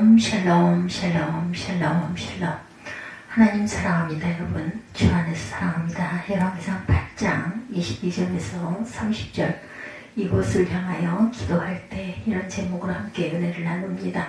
샬롬 샬롬 샬롬 샬롬 샬롬. 하나님 사랑합니다. 여러분 주 안에서 사랑합니다. 열왕기상 8장 22절에서 30절 이곳을 향하여 기도할 때 이런 제목으로 함께 은혜를 나눕니다.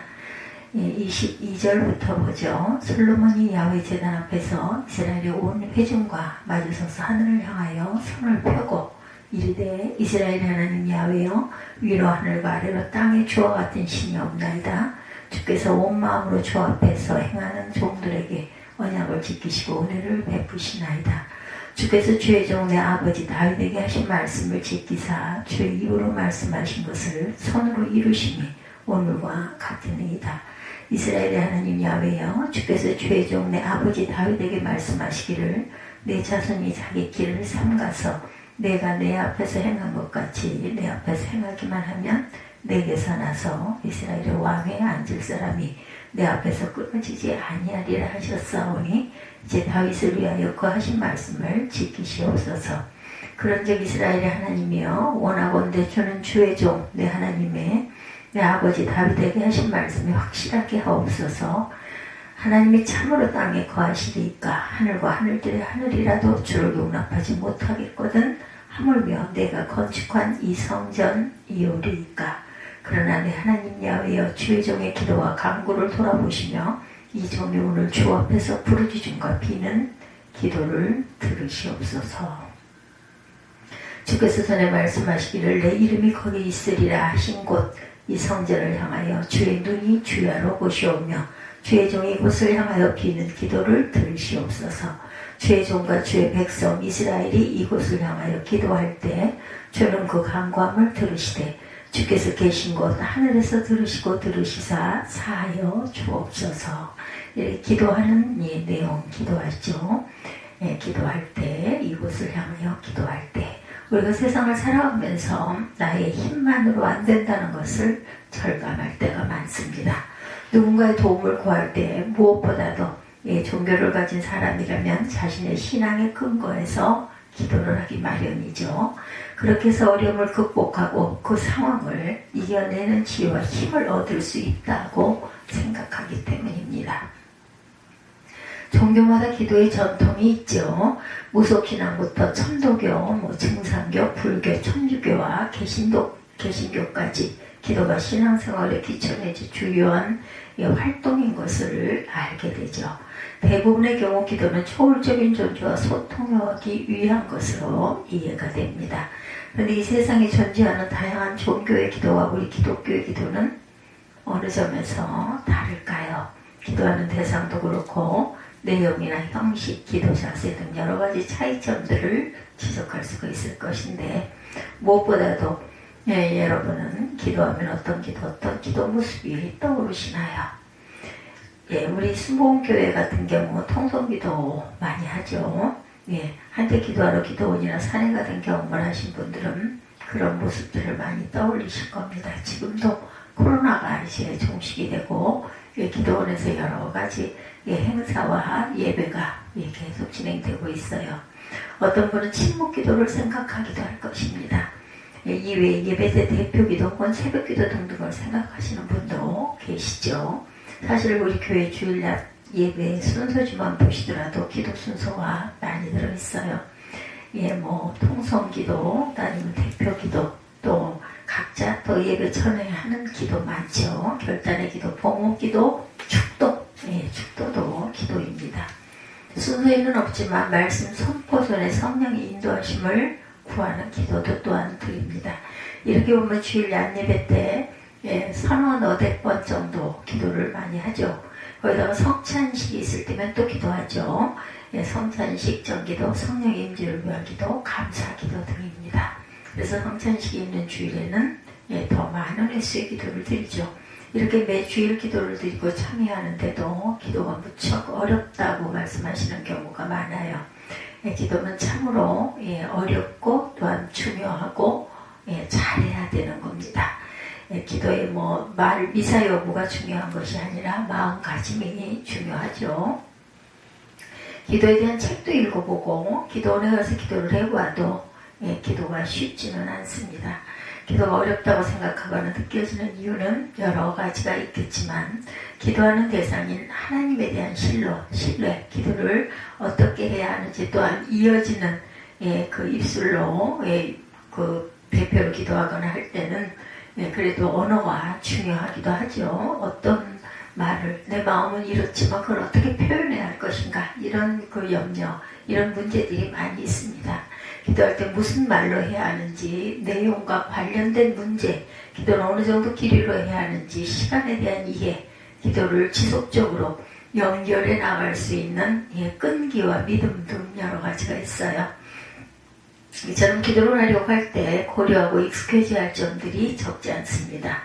22절부터 보죠. 솔로몬이 야훼 제단 앞에서 이스라엘의 온 회중과 마주서서 하늘을 향하여 손을 펴고 이르되 이스라엘 하나님 야훼여 위로 하늘과 아래로 땅에 주와 같은 신이 없나이다. 주께서 온 마음으로 주 앞에서 행하는 종들에게 언약을 지키시고 은혜를 베푸시나이다. 주께서 주의 종 내 아버지 다윗에게 하신 말씀을 지키사 주의 입으로 말씀하신 것을 손으로 이루심이 오늘과 같으니이다. 이스라엘의 하나님 야훼여 주께서 주의 종 내 아버지 다윗에게 말씀하시기를 내 자손이 자기 길을 삼가서 내가 내 앞에서 행한 것 같이 내 앞에서 행하기만 하면 내게서 나서 이스라엘의 왕에 앉을 사람이 내 앞에서 끊어지지 아니하리라 하셨사오니 이제 다윗을 위하여 그 하신 말씀을 지키시옵소서. 그런즉 이스라엘의 하나님이여 원하건대 주는 주의 종 내 하나님의 내 아버지 다윗에게 하신 말씀이 확실하게 하옵소서. 하나님이 참으로 땅에 거하시리이까 하늘과 하늘들의 하늘이라도 주를 용납하지 못하겠거든 하물며 내가 건축한 이 성전이오리이까. 그러나 내 하나님 야훼여 주의 종의 기도와 간구를 돌아보시며 이 종이 오늘 주 앞에서 부르짖음과 비는 기도를 들으시옵소서. 주께서 전에 말씀하시기를 내 이름이 거기 있으리라 하신 곳 이 성전을 향하여 주의 눈이 주야로 보시오며 주의 종이 이곳을 향하여 비는 기도를 들으시옵소서. 주의 종과 주의 백성 이스라엘이 이곳을 향하여 기도할 때 주는 그 간구함을 들으시되 주께서 계신 곳 하늘에서 들으시고 들으시사 사하여 주옵소서. 이렇게 기도하는 이 내용 기도하죠. 기도할 때 이곳을 향하여 기도할 때 우리가 세상을 살아가면서 나의 힘만으로 안 된다는 것을 절감할 때가 많습니다. 누군가의 도움을 구할 때 무엇보다도 종교를 가진 사람이라면 자신의 신앙의 근거에서 기도를 하기 마련이죠. 그렇게 해서 어려움을 극복하고 그 상황을 이겨내는 지혜와 힘을 얻을 수 있다고 생각하기 때문입니다. 종교마다 기도의 전통이 있죠. 무속신앙부터 천도교, 증산교, 불교, 천주교와 개신교까지 기도가 신앙생활의 기초 내지 주요한 활동인 것을 알게 되죠. 대부분의 경우 기도는 초월적인 존재와 소통하기 위한 것으로 이해가 됩니다. 그런데 이 세상에 존재하는 다양한 종교의 기도와 우리 기독교의 기도는 어느 점에서 다를까요? 기도하는 대상도 그렇고 내용이나 형식, 기도 자세 등 여러 가지 차이점들을 지적할 수가 있을 것인데 무엇보다도 여러분은 기도하면 어떤 기도 모습이 떠오르시나요? 우리 순복음교회 같은 경우 통성기도 많이 하죠. 한때 기도하러 기도원이나 산에 가던 경험을 하신 분들은 그런 모습들을 많이 떠올리실 겁니다. 지금도 코로나가 이제 종식이 되고 기도원에서 여러 가지 행사와 예배가 계속 진행되고 있어요. 어떤 분은 침묵기도를 생각하기도 할 것입니다. 이외에 예배 때 대표기도 혹은 새벽기도 등등을 생각하시는 분도 계시죠. 사실 우리 교회 주일날 예배 순서지만 보시더라도 기도 순서가 많이 들어있어요. 통성기도, 아니면 대표기도, 또 각자 또 예배 전에 하는 기도 많죠. 결단의 기도, 봉헌기도, 축도, 축도도 기도입니다. 순서에는 없지만 말씀 선포 전에 성령의 인도하심을 구하는 기도도 또한 드립니다. 이렇게 보면 주일 안예배 때 서너 너댓 번 정도 기도를 많이 하죠. 거기다가 성찬식이 있을 때면 또 기도하죠. 성찬식, 정기도, 성령의 임재를 위한 기도, 감사 기도 등입니다. 그래서 성찬식이 있는 주일에는 더 많은 횟수의 기도를 드리죠. 이렇게 매주일 기도를 드리고 참여하는데도 기도가 무척 어렵다고 말씀하시는 경우가 많아요. 기도는 참으로 어렵고 또한 중요하고 잘해야 되는 겁니다. 기도의 미사 여부가 중요한 것이 아니라 마음가짐이 중요하죠. 기도에 대한 책도 읽어보고 기도원에 가서 기도를 해봐도 기도가 쉽지는 않습니다. 기도가 어렵다고 생각하거나 느껴지는 이유는 여러 가지가 있겠지만 기도하는 대상인 하나님에 대한 신뢰, 기도를 어떻게 해야 하는지 또한 이어지는 그 입술로 그 대표로 기도하거나 할 때는 그래도 언어가 중요하기도 하죠. 어떤 말을 내 마음은 이렇지만 그걸 어떻게 표현해야 할 것인가 이런 그 염려 이런 문제들이 많이 있습니다. 기도할 때 무슨 말로 해야 하는지 내용과 관련된 문제 기도는 어느 정도 길이로 해야 하는지 시간에 대한 이해 기도를 지속적으로 연결해 나갈 수 있는 끈기와 믿음 등 여러 가지가 있어요. 이처럼 기도를 하려고 할 때 고려하고 익숙해져야 할 점들이 적지 않습니다.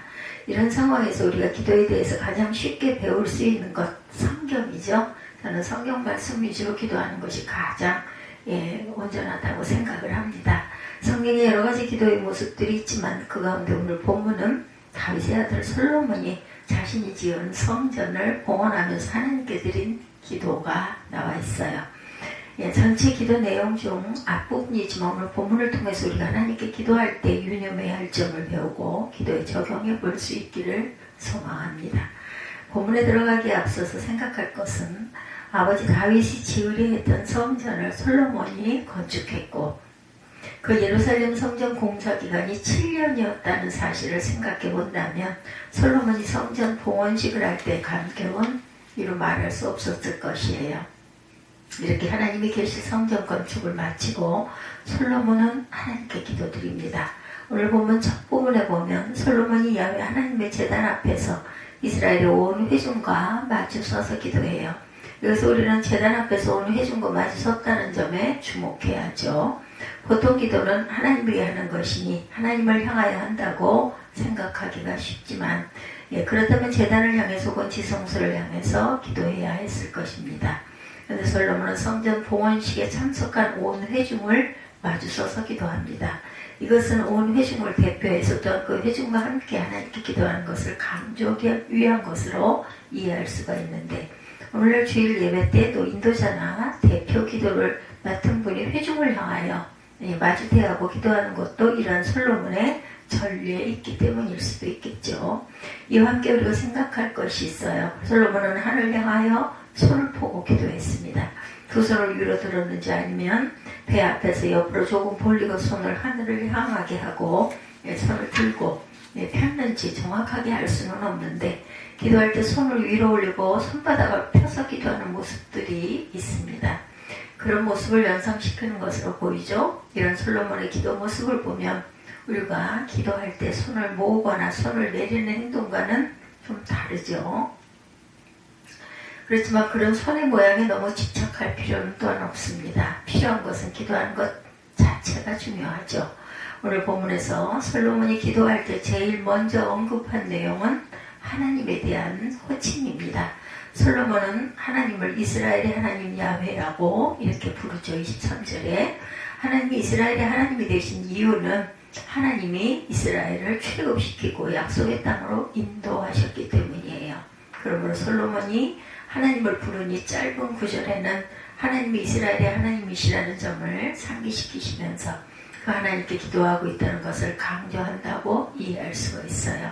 이런 상황에서 우리가 기도에 대해서 가장 쉽게 배울 수 있는 것 성경이죠. 저는 성경 말씀 위주로 기도하는 것이 가장 온전하다고 생각을 합니다. 성경에 여러 가지 기도의 모습들이 있지만 그 가운데 오늘 본문은 다윗의 아들 솔로몬이 자신이 지은 성전을 봉헌하면서 하나님께 드린 기도가 나와 있어요. 전체 기도 내용 중 앞부분이지만 오늘 본문을 통해서 우리가 하나님께 기도할 때 유념해야 할 점을 배우고 기도에 적용해 볼 수 있기를 소망합니다. 본문에 들어가기에 앞서서 생각할 것은 아버지 다윗이 지으려 했던 성전을 솔로몬이 건축했고 그 예루살렘 성전 공사 기간이 7년이었다는 사실을 생각해 본다면 솔로몬이 성전 봉헌식을 할 때 간격은 이루 말할 수 없었을 것이에요. 이렇게 하나님이 계신 성전 건축을 마치고 솔로몬은 하나님께 기도드립니다. 오늘 보면 첫 부분에 보면 솔로몬이 야훼 하나님의 제단 앞에서 이스라엘의 온 회중과 마주 서서 기도해요. 여기서 우리는 제단 앞에서 온 회중과 마주 섰다는 점에 주목해야죠. 보통 기도는 하나님을 위해 하는 것이니 하나님을 향하여 한다고 생각하기가 쉽지만 그렇다면 제단을 향해서 혹은 지성소를 향해서 기도해야 했을 것입니다. 그런데 솔로몬은 성전 봉헌식에 참석한 온 회중을 마주서서 기도합니다. 이것은 온 회중을 대표해서 또한 그 회중과 함께 하나님께 기도하는 것을 강조하기 위한 것으로 이해할 수가 있는데 오늘날 주일 예배 때도 인도자나 대표 기도를 맡은 분이 회중을 향하여 마주대하고 기도하는 것도 이러한 솔로몬의 전례에 있기 때문일 수도 있겠죠. 이와 함께 우리가 생각할 것이 있어요. 솔로몬은 하늘을 향하여 손을 펴고 기도했습니다. 두 손을 위로 들었는지 아니면 배 앞에서 옆으로 조금 벌리고 손을 하늘을 향하게 하고 손을 들고 폈는지 정확하게 알 수는 없는데 기도할 때 손을 위로 올리고 손바닥을 펴서 기도하는 모습들이 있습니다. 그런 모습을 연상시키는 것으로 보이죠. 이런 솔로몬의 기도 모습을 보면 우리가 기도할 때 손을 모으거나 손을 내리는 행동과는 좀 다르죠. 그렇지만 그런 손의 모양에 너무 집착할 필요는 또한 없습니다. 필요한 것은 기도하는 것 자체가 중요하죠. 오늘 본문에서 솔로몬이 기도할 때 제일 먼저 언급한 내용은 하나님에 대한 호칭입니다. 솔로몬은 하나님을 이스라엘의 하나님 야훼라고 이렇게 부르죠. 23절에 하나님이 이스라엘의 하나님이 되신 이유는 하나님이 이스라엘을 출애굽시키고 약속의 땅으로 인도하셨기 때문이에요. 그러므로 솔로몬이 하나님을 부르니 짧은 구절에는 하나님이 이스라엘의 하나님이시라는 점을 상기시키시면서 그 하나님께 기도하고 있다는 것을 강조한다고 이해할 수가 있어요.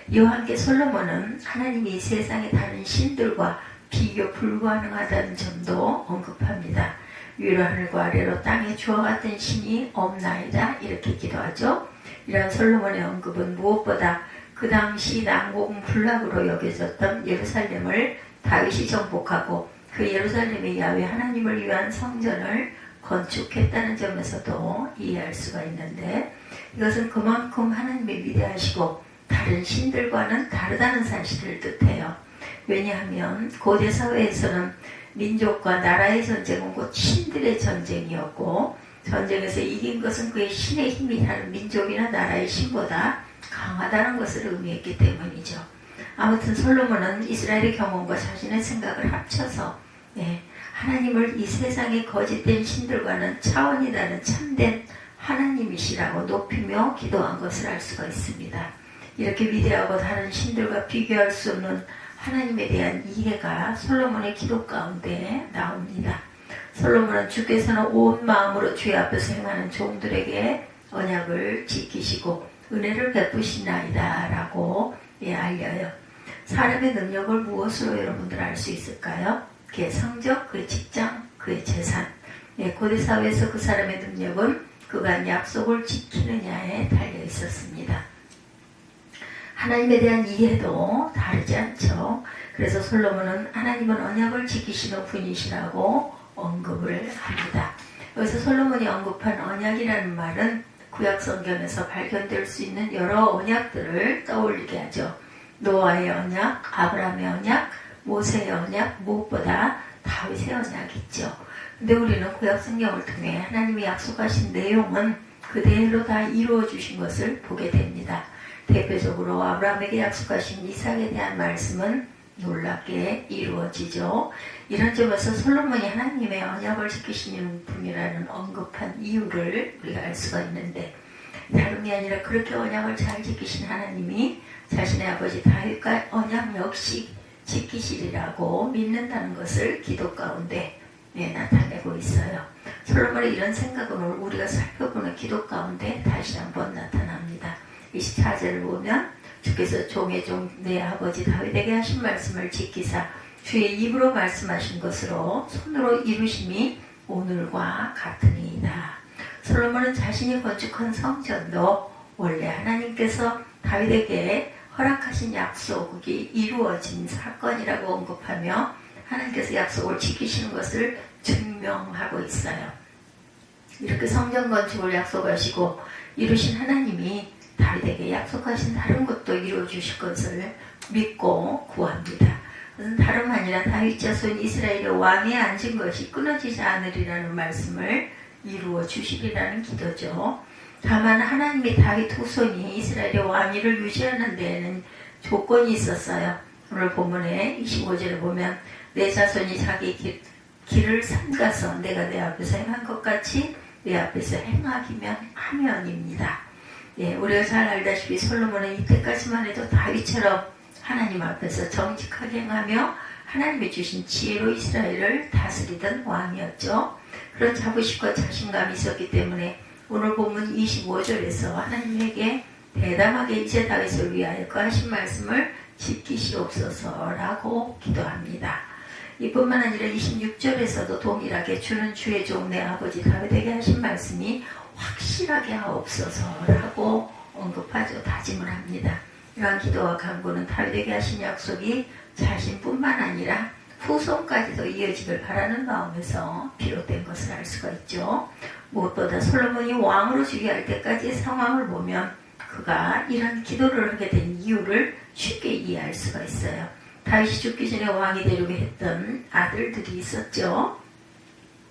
이와 함께 솔로몬은 하나님이 이 세상의 다른 신들과 비교 불가능하다는 점도 언급합니다. 위로 하늘과 아래로 땅에 주와 같은 신이 없나이다 이렇게 기도하죠. 이러한 솔로몬의 언급은 무엇보다 그 당시 난공불락으로 여겨졌던 예루살렘을 다윗이 정복하고 그 예루살렘의 야훼 하나님을 위한 성전을 건축했다는 점에서도 이해할 수가 있는데 이것은 그만큼 하나님이 위대하시고 다른 신들과는 다르다는 사실을 뜻해요. 왜냐하면 고대 사회에서는 민족과 나라의 전쟁은 곧 신들의 전쟁이었고 전쟁에서 이긴 것은 그의 신의 힘이 다른 민족이나 나라의 신보다 강하다는 것을 의미했기 때문이죠. 아무튼 솔로몬은 이스라엘의 경험과 자신의 생각을 합쳐서 하나님을 이 세상의 거짓된 신들과는 차원이 다른 참된 하나님이시라고 높이며 기도한 것을 알 수가 있습니다. 이렇게 위대하고 다른 신들과 비교할 수 없는 하나님에 대한 이해가 솔로몬의 기도 가운데 나옵니다. 솔로몬은 주께서는 온 마음으로 주의 앞에서 행하는 종들에게 언약을 지키시고 은혜를 베푸시나이다 라고 알려요. 사람의 능력을 무엇으로 여러분들 알 수 있을까요? 그의 성적, 그의 직장, 그의 재산. 고대 사회에서 그 사람의 능력은 그가 약속을 지키느냐에 달려 있었습니다. 하나님에 대한 이해도 다르지 않죠. 그래서 솔로몬은 하나님은 언약을 지키시는 분이시라고 언급을 합니다. 여기서 솔로몬이 언급한 언약이라는 말은 구약 성경에서 발견될 수 있는 여러 언약들을 떠올리게 하죠. 노아의 언약, 아브라함의 언약, 모세의 언약, 무엇보다 다윗의 언약이 있죠. 근데 우리는 구약 성경을 통해 하나님이 약속하신 내용은 그대로 다 이루어 주신 것을 보게 됩니다. 대표적으로 아브라함에게 약속하신 이삭에 대한 말씀은 놀랍게 이루어지죠. 이런 점에서 솔로몬이 하나님의 언약을 지키시는 분이라는 언급한 이유를 우리가 알 수가 있는데, 다름이 아니라 그렇게 언약을 잘 지키신 하나님이 자신의 아버지 다윗과 언약 역시 지키시리라고 믿는다는 것을 기도 가운데 나타내고 있어요. 솔로몬의 이런 생각은 우리가 살펴보는 기도 가운데 다시 한번 나타납니다. 24절을 보면 주께서 종의 종 내 아버지 다윗에게 하신 말씀을 지키사 주의 입으로 말씀하신 것으로 손으로 이루심이 오늘과 같으니이다. 솔로몬은 자신이 건축한 성전도 원래 하나님께서 다윗에게 허락하신 약속이 이루어진 사건이라고 언급하며 하나님께서 약속을 지키시는 것을 증명하고 있어요. 이렇게 성전 건축을 약속하시고 이루신 하나님이 다윗에게 약속하신 다른 것도 이루어 주실 것을 믿고 구합니다. 그것은 다름 아니라 다윗 자손 이스라엘의 왕에 앉은 것이 끊어지지 않으리라는 말씀을 이루어 주시리라는 기도죠. 다만 하나님이 다윗 후손이 이스라엘의 왕위를 유지하는 데에는 조건이 있었어요. 오늘 본문에 25절에 보면 내 자손이 자기 길을 삼가서 내가 내 앞에서 행한 것 같이 내 앞에서 행하기면 하면입니다. 우리가 잘 알다시피 솔로몬은 이때까지만 해도 다윗처럼 하나님 앞에서 정직하게 행하며 하나님이 주신 지혜로 이스라엘을 다스리던 왕이었죠. 그런 자부심과 자신감이 있었기 때문에 오늘 본문 25절에서 하나님에게 대담하게 이제 다윗을 위하여 그 하신 말씀을 지키시옵소서라고 기도합니다. 이뿐만 아니라 26절에서도 동일하게 주는 주의 종 내 아버지 다윗에게 하신 말씀이 확실하게 하옵소서라고 언급하죠. 다짐을 합니다. 이러한 기도와 간구는 다윗에게 하신 약속이 자신뿐만 아니라 후손까지도 이어지길 바라는 마음에서 비롯된 것을 알 수가 있죠. 무엇보다 솔로몬이 왕으로 즉위할 때까지의 상황을 보면 그가 이런 기도를 하게 된 이유를 쉽게 이해할 수가 있어요. 다윗이 죽기 전에 왕이 되려고 했던 아들들이 있었죠.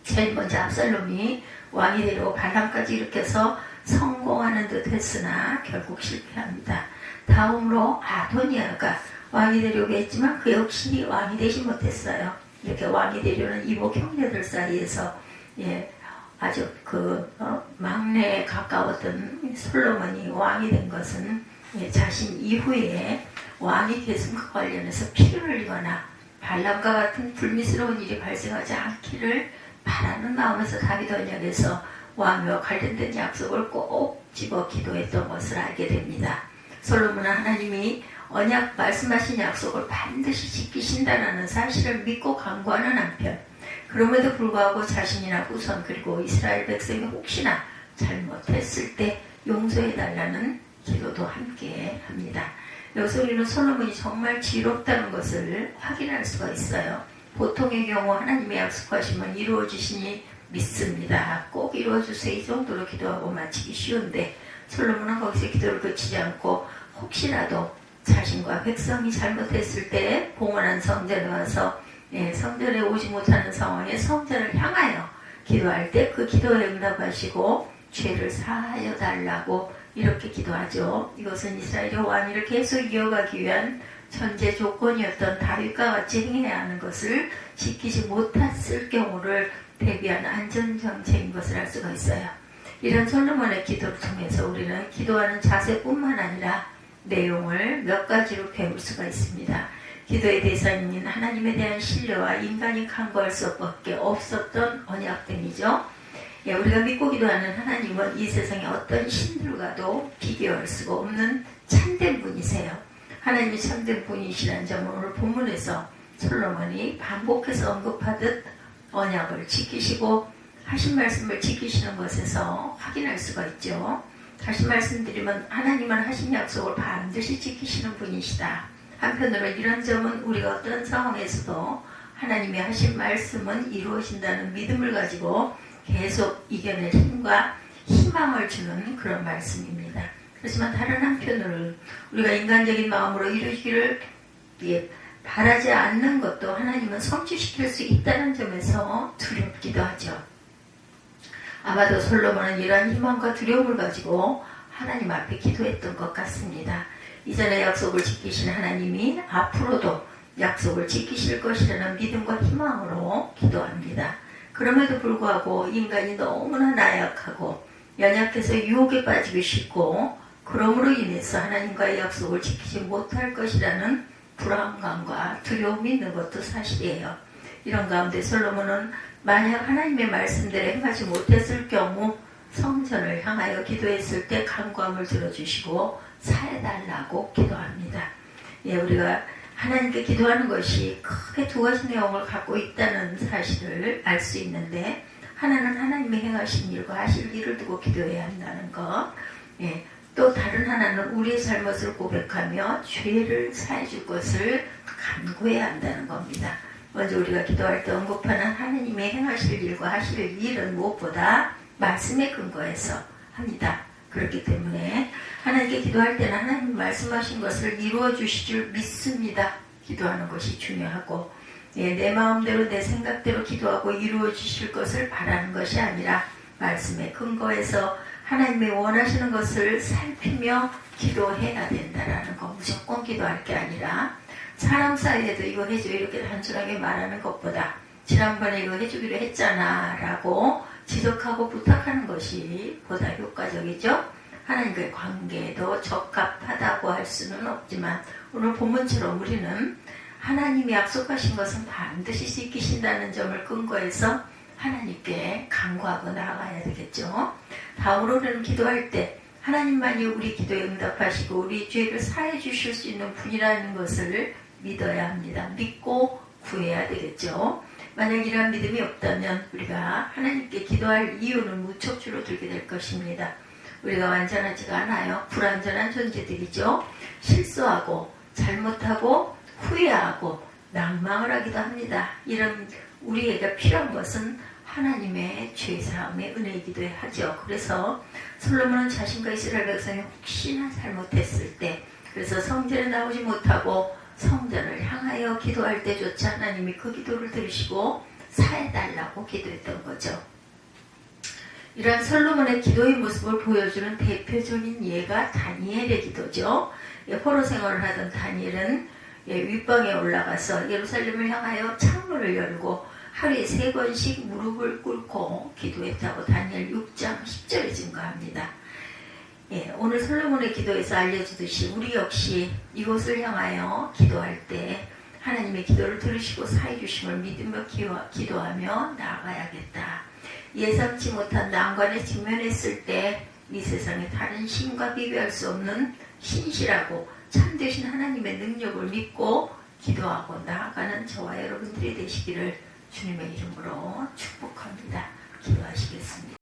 제일 먼저 압살롬이 왕이 되려고 반란까지 일으켜서 성공하는 듯 했으나 결국 실패합니다. 다음으로 아도니아가 왕이 되려고 했지만 그 역시 왕이 되지 못했어요. 이렇게 왕이 되려는 이복 형제들 사이에서 아주 막내에 가까웠던 솔로몬이 왕이 된 것은 자신 이후에 왕이 계승과 관련해서 피를 흘리거나 반란과 같은 불미스러운 일이 발생하지 않기를 바라는 마음에서 다윗 언약에서 왕위와 관련된 약속을 꼭 집어 기도했던 것을 알게 됩니다. 솔로몬은 하나님이 언약 말씀하신 약속을 반드시 지키신다는 사실을 믿고 간구하는 한편 그럼에도 불구하고 자신이나 후손 그리고 이스라엘 백성이 혹시나 잘못했을 때 용서해달라는 기도도 함께 합니다. 여기서 우리는 솔로몬이 정말 지혜롭다는 것을 확인할 수가 있어요. 보통의 경우 하나님의 약속하시면 이루어지시니 믿습니다. 꼭 이루어주세요. 이 정도로 기도하고 마치기 쉬운데 솔로몬은 거기서 기도를 그치지 않고 혹시라도 자신과 백성이 잘못했을 때 봉헌한 성전에 와서 성전에 오지 못하는 상황에 성전을 향하여 기도할 때 그 기도에 응답하시고 죄를 사하여 달라고 이렇게 기도하죠. 이것은 이스라엘의 왕위를 계속 이어가기 위한 전제 조건이었던 다윗과 같이 행해야 하는 것을 지키지 못했을 경우를 대비한 안전정책인 것을 알 수가 있어요. 이런 솔로몬의 기도를 통해서 우리는 기도하는 자세뿐만 아니라 내용을 몇 가지로 배울 수가 있습니다. 기도의 대상인 하나님에 대한 신뢰와 인간이 간구할 수밖에 없었던 언약 등이죠. 예, 우리가 믿고 기도하는 하나님은 이 세상의 어떤 신들과도 비교할 수가 없는 참된 분이세요. 하나님이 참된 분이시라는 점을 오늘 본문에서 솔로몬이 반복해서 언급하듯 언약을 지키시고 하신 말씀을 지키시는 것에서 확인할 수가 있죠. 다시 말씀드리면 하나님은 하신 약속을 반드시 지키시는 분이시다. 한편으로 이런 점은 우리가 어떤 상황에서도 하나님이 하신 말씀은 이루어진다는 믿음을 가지고 계속 이겨낼 힘과 희망을 주는 그런 말씀입니다. 그렇지만 다른 한편으로 우리가 인간적인 마음으로 이루기를 바라지 않는 것도 하나님은 성취시킬 수 있다는 점에서 두렵기도 하죠. 아마도 솔로몬은 이러한 희망과 두려움을 가지고 하나님 앞에 기도했던 것 같습니다. 이전에 약속을 지키신 하나님이 앞으로도 약속을 지키실 것이라는 믿음과 희망으로 기도합니다. 그럼에도 불구하고 인간이 너무나 나약하고 연약해서 유혹에 빠지기 쉽고 그러므로 인해서 하나님과의 약속을 지키지 못할 것이라는 불안감과 두려움이 있는 것도 사실이에요. 이런 가운데 솔로몬은 만약 하나님의 말씀대로 행하지 못했을 경우 성전을 향하여 기도했을 때 간구함을 들어주시고 사해달라고 기도합니다. 예, 우리가 하나님께 기도하는 것이 크게 두 가지 내용을 갖고 있다는 사실을 알 수 있는데, 하나는 하나님이 행하신 일과 하실 일을 두고 기도해야 한다는 것, 예, 또 다른 하나는 우리의 잘못을 고백하며 죄를 사해 줄 것을 간구해야 한다는 겁니다. 먼저 우리가 기도할 때 언급하는 하나님의 행하실 일과 하실 일은 무엇보다 말씀에 근거해서 합니다. 그렇기 때문에 하나님께 기도할 때는 하나님 말씀하신 것을 이루어 주실 줄 믿습니다. 기도하는 것이 중요하고, 예, 내 마음대로 내 생각대로 기도하고 이루어 주실 것을 바라는 것이 아니라 말씀에 근거해서 하나님이 원하시는 것을 살피며 기도해야 된다라는 거. 무조건 기도할 게 아니라 사람 사이에도 이거 해줘 이렇게 단순하게 말하는 것보다 지난번에 이거 해주기로 했잖아 라고 지적하고 부탁하는 것이 보다 효과적이죠. 하나님과의 관계에도 적합하다고 할 수는 없지만 오늘 본문처럼 우리는 하나님이 약속하신 것은 반드시 지키신다는 점을 근거해서 하나님께 간구하고 나아가야 되겠죠. 다음으로 우리는 기도할 때 하나님만이 우리 기도에 응답하시고 우리 죄를 사해 주실 수 있는 분이라는 것을 믿어야 합니다. 믿고 구해야 되겠죠. 만약 이러한 믿음이 없다면 우리가 하나님께 기도할 이유는 무척 줄어들게 될 것입니다. 우리가 완전하지가 않아요. 불완전한 존재들이죠. 실수하고 잘못하고 후회하고 낭망을 하기도 합니다. 이런 우리에게 필요한 것은 하나님의 죄사함의 은혜이기도 하죠. 그래서 솔로몬은 자신과 이스라엘 백성이 혹시나 잘못했을 때, 그래서 성전에 나오지 못하고 성전을 향하여 기도할 때조차 하나님이 그 기도를 들으시고 사해달라고 기도했던 거죠. 이러한 솔로몬의 기도의 모습을 보여주는 대표적인 예가 다니엘의 기도죠. 포로 생활을 하던 다니엘은 윗방에 올라가서 예루살렘을 향하여 창문을 열고 하루에 3번씩 무릎을 꿇고 기도했다고 다니엘 6장 10절에 증거합니다. 예, 오늘 솔로몬의 기도에서 알려주듯이 우리 역시 이곳을 향하여 기도할 때 하나님의 기도를 들으시고 사해 주심을 믿으며 기도하며 나아가야겠다. 예상치 못한 난관에 직면했을 때 이 세상에 다른 신과 비교할 수 없는 신실하고 참되신 하나님의 능력을 믿고 기도하고 나아가는 저와 여러분들이 되시기를 주님의 이름으로 축복합니다. 기도하시겠습니다.